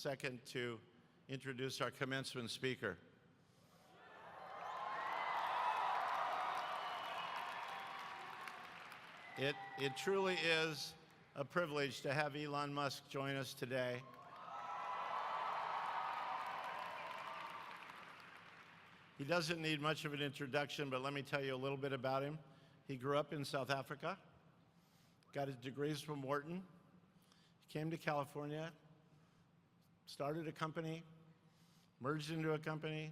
second to introduce our commencement speaker. It truly is a privilege to have Elon Musk join us today. He doesn't need much of an introduction, but let me tell you a little bit about him. He grew up in South Africa, got his degrees from Wharton. He came to California, started a company, merged into a company,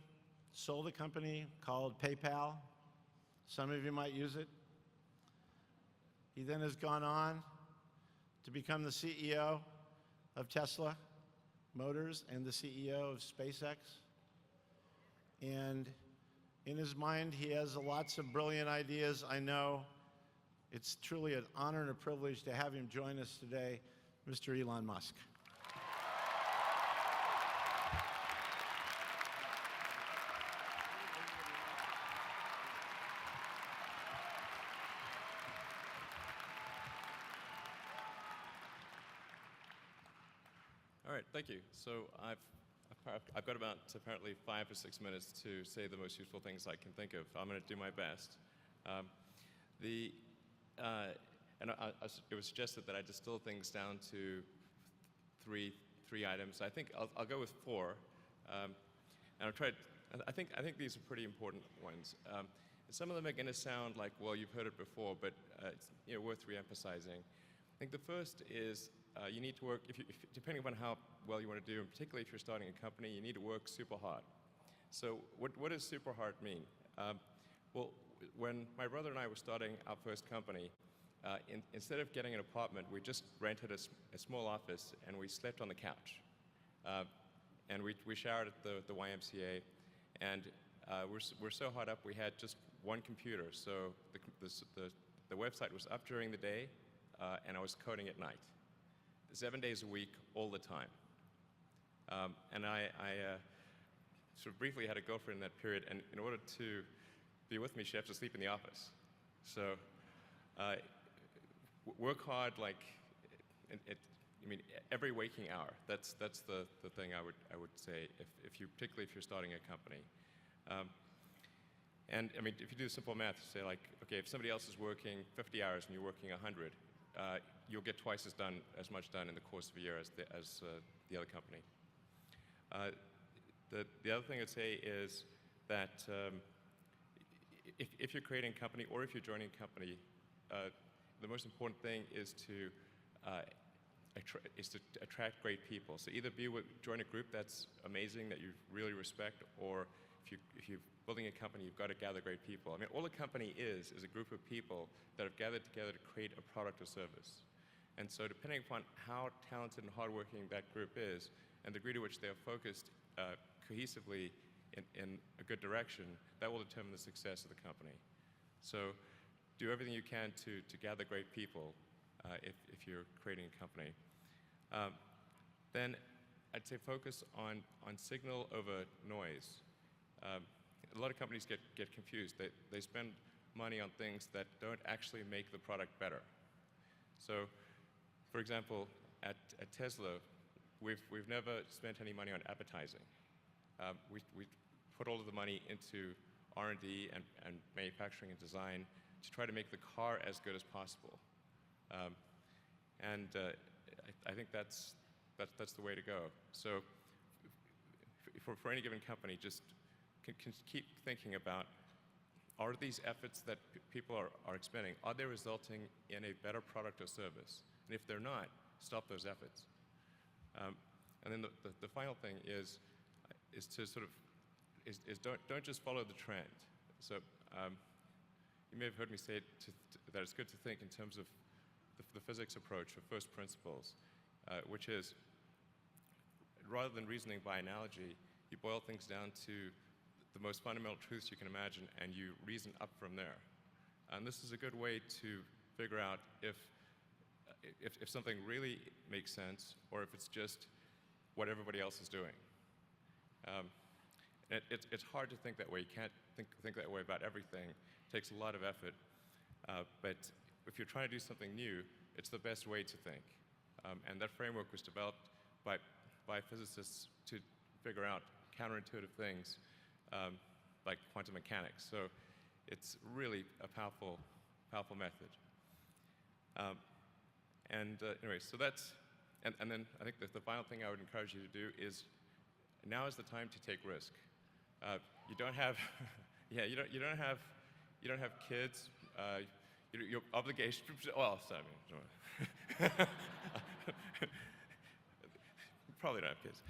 sold a company called PayPal. Some of you might use it. He then has gone on to become the CEO of Tesla Motors and the CEO of SpaceX. And in his mind, he has lots of brilliant ideas. I know it's truly an honor and a privilege to have him join us today, Mr. Elon Musk. All right, thank you. So I've got about apparently 5 or 6 minutes to say the most useful things I can think of. I'm going to do my best. It was suggested that I distill things down to three items. I think I'll go with 4, and I'll try. I think these are pretty important ones. Some of them are going to sound like, well, you've heard it before, but it's worth re-emphasizing. I think the first is you need to work, depending upon how well you want to do, and particularly if you're starting a company, you need to work super hard. So what does super hard mean? Well, when my brother and I were starting our first company, instead of getting an apartment, we just rented a small office and we slept on the couch. And we showered at the YMCA, and we're so hard up we had just one computer. So the website was up during the day, and I was coding at night. 7 days a week, all the time. And I sort of briefly had a girlfriend in that period, and in order to be with me, she had to sleep in the office. So work hard, like, every waking hour. That's the thing I would say, particularly if you're starting a company. And if you do simple math, say like, okay, if somebody else is working 50 hours and you're working 100, you'll get twice as much done in the course of a year as the other company. The other thing I'd say is that if you're creating a company or if you're joining a company, the most important thing is to attract great people. So either join a group that's amazing, that you really respect, or if you're building a company, you've got to gather great people. All a company is a group of people that have gathered together to create a product or service. And so depending upon how talented and hardworking that group is, and the degree to which they are focused cohesively in a good direction, that will determine the success of the company. So do everything you can to gather great people if you're creating a company. Then I'd say focus on signal over noise. A lot of companies get confused. They spend money on things that don't actually make the product better. So, for example, at Tesla, we've never spent any money on advertising. We put all of the money into R&D and manufacturing and design to try to make the car as good as possible. I think that's the way to go. So, for any given company, just can keep thinking about, are these efforts that people are expending, are they resulting in a better product or service? And if they're not, stop those efforts. And then the final thing is to sort of, don't just follow the trend. So you may have heard me say that it's good to think in terms of the physics approach of first principles, which is, rather than reasoning by analogy, you boil things down to the most fundamental truths you can imagine, and you reason up from there. And this is a good way to figure out if something really makes sense, or if it's just what everybody else is doing. It's hard to think that way. You can't think that way about everything. It takes a lot of effort. But if you're trying to do something new, it's the best way to think. And that framework was developed by by physicists to figure out counterintuitive things like quantum mechanics. So it's really a powerful method. Anyway, so that's, and then I think the final thing I would encourage you to do is, now is the time to take risk. You don't have, yeah, you don't have kids. Your obligation. Well, sorry, probably don't have kids.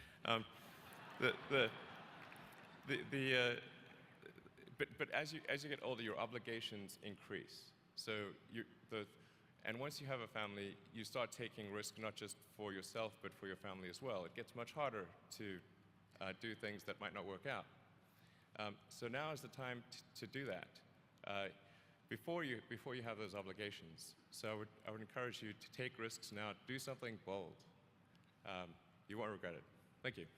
But as you get older, your obligations increase. So and once you have a family, you start taking risk not just for yourself but for your family as well. It gets much harder to do things that might not work out. So now is the time to do that before you have those obligations. So I would encourage you to take risks now. Do something bold. You won't regret it. Thank you.